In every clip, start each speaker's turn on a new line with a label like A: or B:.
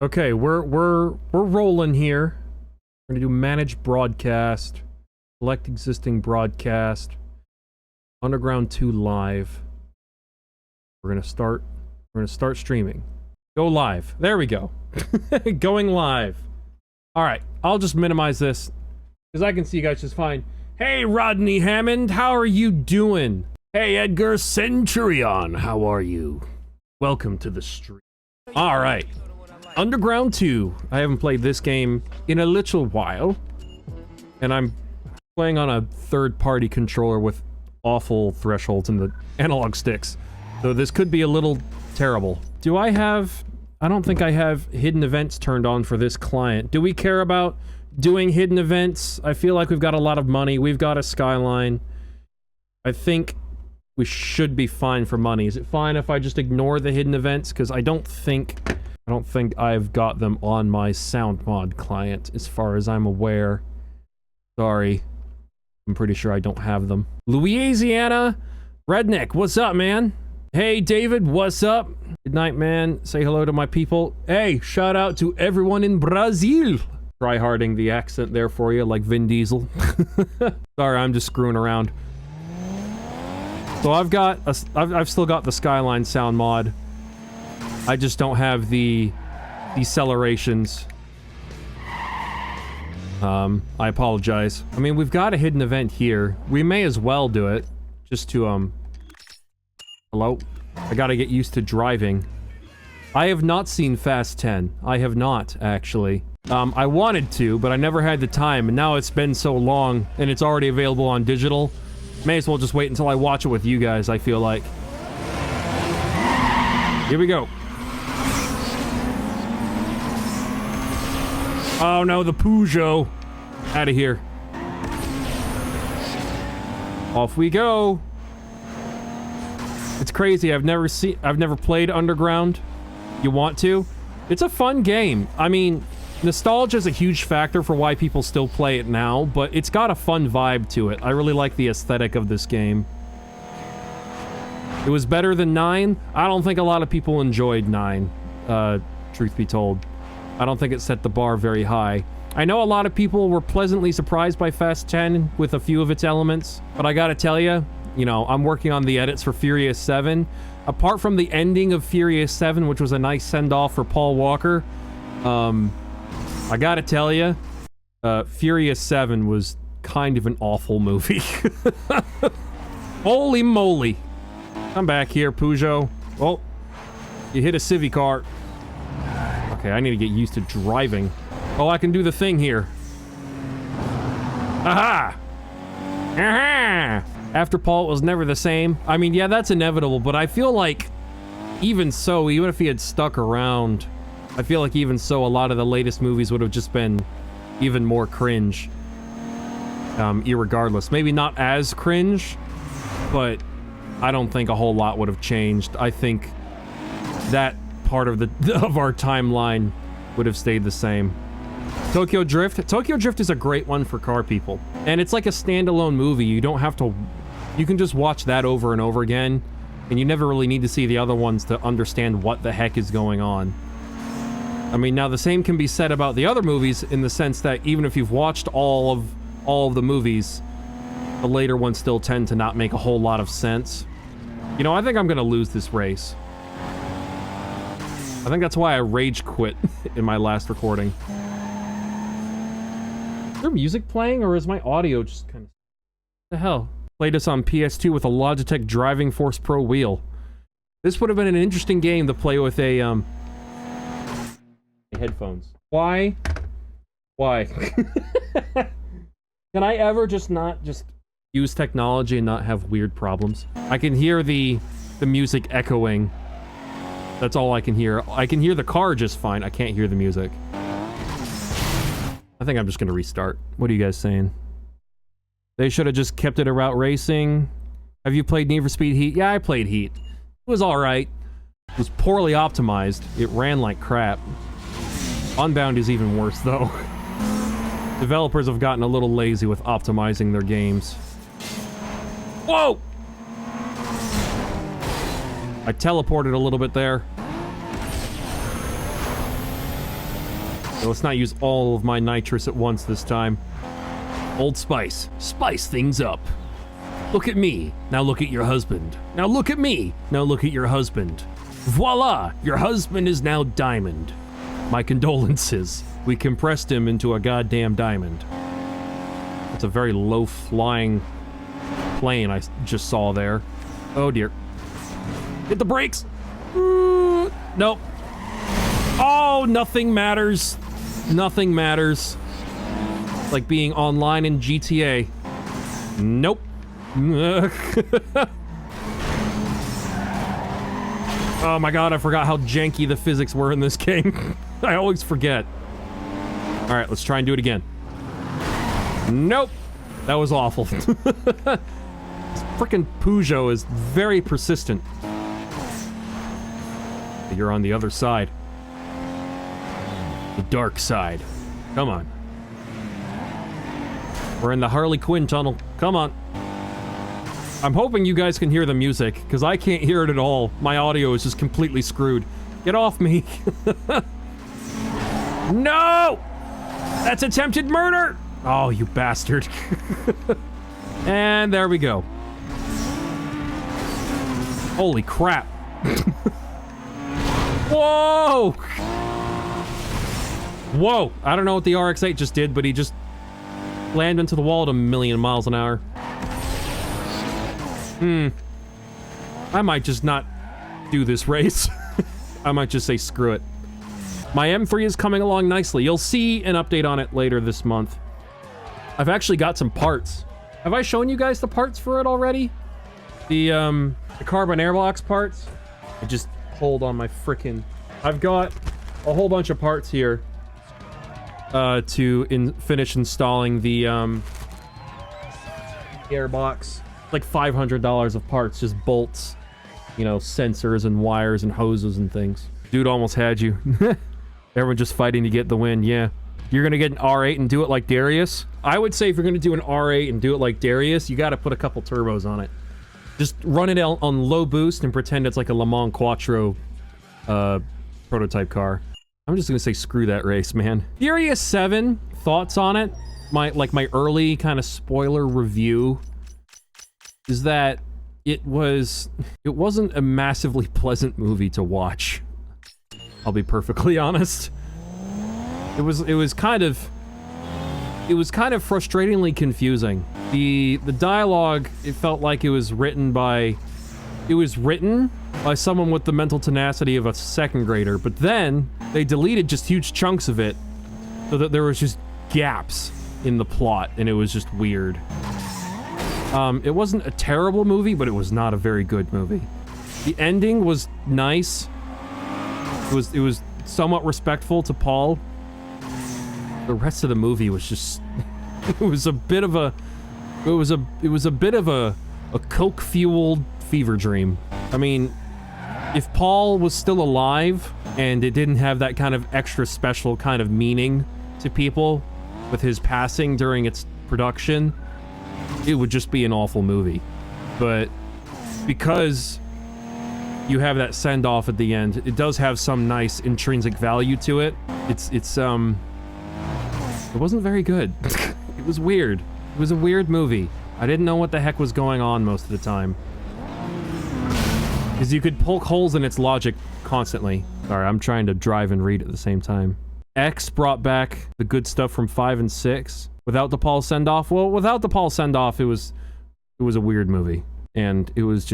A: Okay, we're rolling here. We're gonna do manage broadcast, select existing broadcast, Underground 2 live. We're gonna start streaming. Go live. There we go. Going live. All right, I'll just minimize this because I can see you guys just fine. Hey, Rodney Hammond, how are you doing? Hey, Edgar Centurion, how are you? Welcome to the stream. All right. Underground 2. I haven't played this game in a little while, and I'm playing on a third-party controller with awful thresholds in the analog sticks, so this could be a little terrible. Do I have... I don't think I have hidden events turned on for this client. Do we care about doing hidden events? I feel like we've got a lot of money. We've got a skyline. I think we should be fine for money. Is it fine if I just ignore the hidden events? Because I don't think I've got them on my sound mod client, as far as I'm aware. Sorry. I'm pretty sure I don't have them. Louisiana Redneck, what's up, man? Hey, David, what's up? Good night, man. Say hello to my people. Hey, shout out to everyone in Brazil. Try-harding the accent there for you, like Vin Diesel. Sorry, I'm just screwing around. So I've still got the Skyline sound mod. I just don't have the decelerations. I apologize. I mean, we've got a hidden event here. We may as well do it, just to, hello? I gotta get used to driving. I have not seen Fast 10. I have not, actually. I wanted to, but I never had the time, and now it's been so long, and it's already available on digital. May as well just wait until I watch it with you guys, I feel like. Here we go. Oh no, the Peugeot. Out of here. Off we go. It's crazy. I've never played Underground. You want to? It's a fun game. I mean, nostalgia is a huge factor for why people still play it now, but it's got a fun vibe to it. I really like the aesthetic of this game. It was better than 9. I don't think a lot of people enjoyed 9, truth be told. I don't think it set the bar very high. I know a lot of people were pleasantly surprised by Fast 10 with a few of its elements, but I gotta tell you, I'm working on the edits for Furious 7. Apart from the ending of Furious 7, which was a nice send-off for Paul Walker, I gotta tell you, Furious 7 was kind of an awful movie. Holy moly. Come back here, Peugeot. Oh, you hit a Civic car. Okay, I need to get used to driving. Oh, I can do the thing here. Aha! Aha! After Paul, it was never the same. I mean, yeah, that's inevitable, but I feel like even so, even if he had stuck around, I feel like even so, a lot of the latest movies would have just been even more cringe. Irregardless. Maybe not as cringe, but I don't think a whole lot would have changed. I think that part of our timeline would have stayed the same. Tokyo Drift. Tokyo Drift is a great one for car people. And it's like a standalone movie. You don't have to... You can just watch that over and over again, and you never really need to see the other ones to understand what the heck is going on. I mean, now the same can be said about the other movies in the sense that even if you've watched all of the movies, the later ones still tend to not make a whole lot of sense. I think I'm gonna lose this race. I think that's why I rage quit in my last recording. Is there music playing, or is my audio just kind of... What the hell? Played this on PS2 with a Logitech Driving Force Pro wheel. This would have been an interesting game to play with a, headphones. Why? Why? Can I ever just not just use technology and not have weird problems? I can hear the music echoing. That's all I can hear. I can hear the car just fine. I can't hear the music. I think I'm just gonna restart. What are you guys saying? They should have just kept it a route racing. Have you played Need for Speed Heat? Yeah, I played Heat. It was alright. It was poorly optimized. It ran like crap. Unbound is even worse, though. Developers have gotten a little lazy with optimizing their games. Whoa! I teleported a little bit there. So let's not use all of my nitrous at once this time. Old Spice. Spice things up. Look at me. Now look at your husband. Now look at me. Now look at your husband. Voila! Your husband is now diamond. My condolences. We compressed him into a goddamn diamond. It's a very low-flying plane I just saw there. Oh dear. Hit the brakes! Nope. Oh, nothing matters. Nothing matters. It's like being online in GTA. Nope. Oh my god, I forgot how janky the physics were in this game. I always forget. Alright, let's try and do it again. Nope. That was awful. This frickin' Peugeot is very persistent. You're on the other side. The dark side. Come on. We're in the Harley Quinn tunnel. Come on. I'm hoping you guys can hear the music, because I can't hear it at all. My audio is just completely screwed. Get off me. No! That's attempted murder! Oh, you bastard. And there we go. Holy crap. Whoa! Whoa! I don't know what the RX-8 just did, but he just landed into the wall at 1,000,000 miles an hour. I might just not do this race. I might just say screw it. My M3 is coming along nicely. You'll see an update on it later this month. I've actually got some parts. Have I shown you guys the parts for it already? The carbon airbox parts? I just hold on my frickin'... I've got a whole bunch of parts here to finish installing the airbox. Like $500 of parts, just bolts, you know, sensors and wires and hoses and things. Dude almost had you. Everyone just fighting to get the win, yeah. You're gonna get an R8 and do it like Darius? I would say if you're gonna do an R8 and do it like Darius, you gotta put a couple turbos on it. Just run it on low boost and pretend it's like a Le Mans Quattro prototype car. I'm just gonna say screw that race, man. Furious 7, thoughts on it? My early kind of spoiler review is that it wasn't a massively pleasant movie to watch. I'll be perfectly honest. It was kind of frustratingly confusing. The dialogue, it felt like it was written by someone with the mental tenacity of a second grader, but then they deleted just huge chunks of it so that there was just gaps in the plot, and it was just weird. It wasn't a terrible movie, but it was not a very good movie. The ending was nice. It was somewhat respectful to Paul. The rest of the movie was just it was a bit of a coke-fueled fever dream. I mean, if Paul was still alive and it didn't have that kind of extra special kind of meaning to people with his passing during its production, it would just be an awful movie. But because you have that send-off at the end, it does have some nice intrinsic value to it. It wasn't very good. It was weird. It was a weird movie. I didn't know what the heck was going on most of the time. Because you could poke holes in its logic constantly. Sorry, I'm trying to drive and read at the same time. X brought back the good stuff from 5 and 6. Without the Paul send-off? Well, without the Paul send-off, it was a weird movie. And it was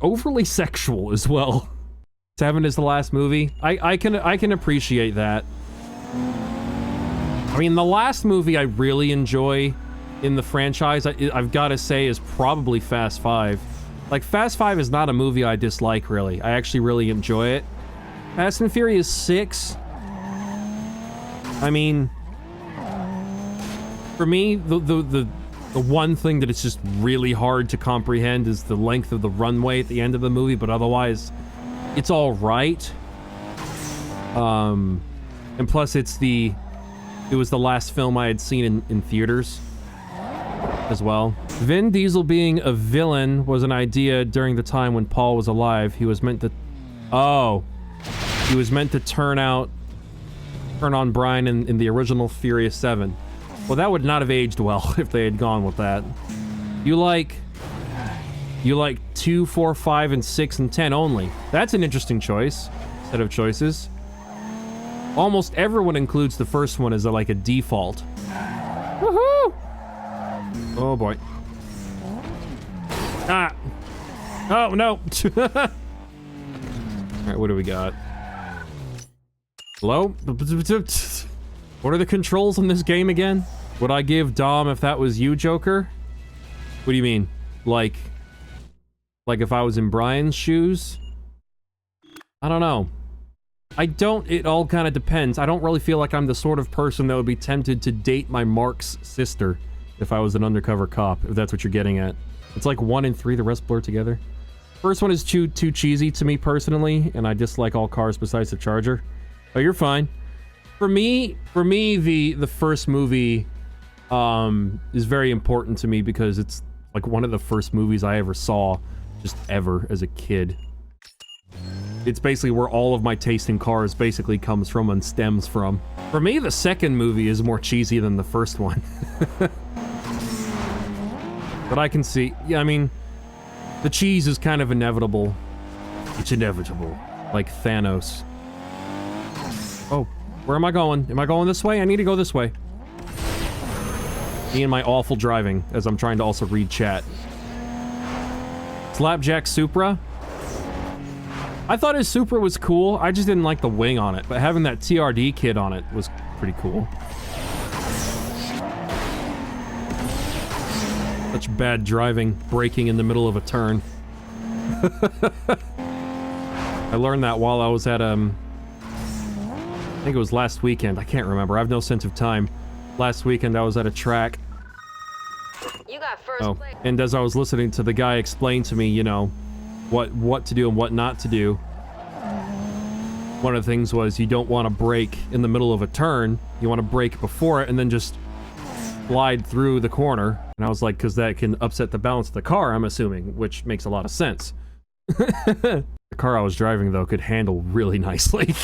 A: overly sexual as well. 7 is the last movie. I can appreciate that. I mean, the last movie I really enjoy in the franchise, I've got to say, is probably Fast 5. Like, Fast 5 is not a movie I dislike, really. I actually really enjoy it. Fast and Furious 6... I mean... For me, the one thing that it's just really hard to comprehend is the length of the runway at the end of the movie, but otherwise, it's all right. And plus, it was the last film I had seen in theaters as well. Vin Diesel being a villain was an idea during the time when Paul was alive. He was meant to... Oh. He was meant to turn out turn on Brian in the original Furious 7. Well, that would not have aged well if they had gone with that. You like 2, 4, 5, and 6, and 10 only. That's an interesting choice. Set of choices. Almost everyone includes the first one as like a default. Woohoo! Oh boy. Ah! Oh no! Alright, what do we got? Hello? What are the controls on this game again? Would I give Dom if that was you, Joker? What do you mean? Like if I was in Brian's shoes? I don't know. It all kind of depends. I don't really feel like I'm the sort of person that would be tempted to date my Mark's sister if I was an undercover cop, if that's what you're getting at. It's like 1 and 3, the rest blur together. First one is too cheesy to me personally, and I dislike all cars besides the Charger. Oh, you're fine. For me, the first movie is very important to me because it's like one of the first movies I ever saw, just ever, as a kid. It's basically where all of my taste in cars basically comes from and stems from. For me, the second movie is more cheesy than the first one. But I can see, yeah, I mean, the cheese is kind of inevitable. It's inevitable. Like Thanos. Oh, where am I going? Am I going this way? I need to go this way. Me and my awful driving, as I'm trying to also read chat. Slapjack Supra? I thought his Supra was cool, I just didn't like the wing on it, but having that TRD kit on it was pretty cool. Such bad driving, braking in the middle of a turn. I learned that while I was at, I think it was last weekend, I can't remember, I have no sense of time. Last weekend I was at a track.
B: You got first place.
A: And as I was listening to the guy explain to me, you know, what to do and what not to do, one of the things was you don't want to brake in the middle of a turn, you want to brake before it and then just glide through the corner. And I was like, because that can upset the balance of the car, I'm assuming, which makes a lot of sense. The car I was driving, though, could handle really nicely.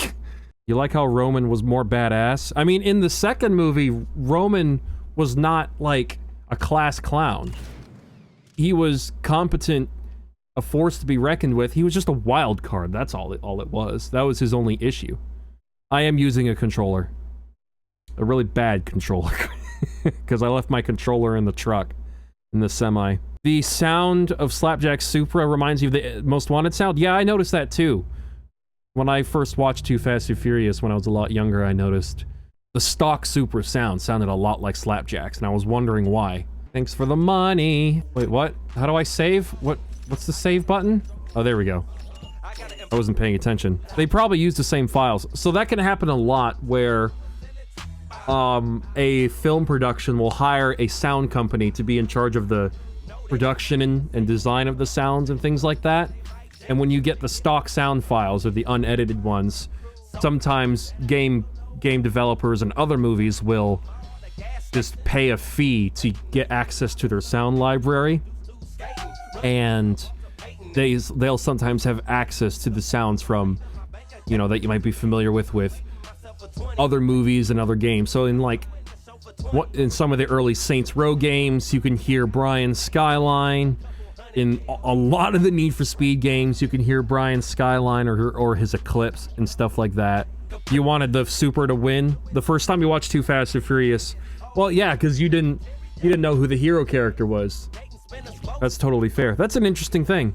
A: You like how Roman was more badass? I mean, in the second movie, Roman was not, like, a class clown. He was competent, a force to be reckoned with. He was just a wild card, that's all it was. That was his only issue. I am using a controller. A really bad controller. Because I left my controller in the truck, in the semi. The sound of Slapjack Supra reminds you of the Most Wanted sound? Yeah, I noticed that too. When I first watched Too Fast and Furious when I was a lot younger, I noticed the stock Supra sound sounded a lot like Slapjack's, and I was wondering why. Thanks for the money. Wait, what? How do I save? What's the save button? Oh, there we go. I wasn't paying attention. They probably use the same files. So that can happen a lot where a film production will hire a sound company to be in charge of the production and design of the sounds and things like that. And when you get the stock sound files or the unedited ones, sometimes game developers and other movies will just pay a fee to get access to their sound library, and they'll sometimes have access to the sounds from, you know, that you might be familiar with other movies and other games. So in some of the early Saints Row games, you can hear Brian's Skyline. In a lot of the Need for Speed games, you can hear Brian's Skyline or his Eclipse and stuff like that. You wanted the Supra to win the first time you watched Too Fast and Furious. Well, yeah, because you didn't know who the hero character was. That's totally fair. That's an interesting thing.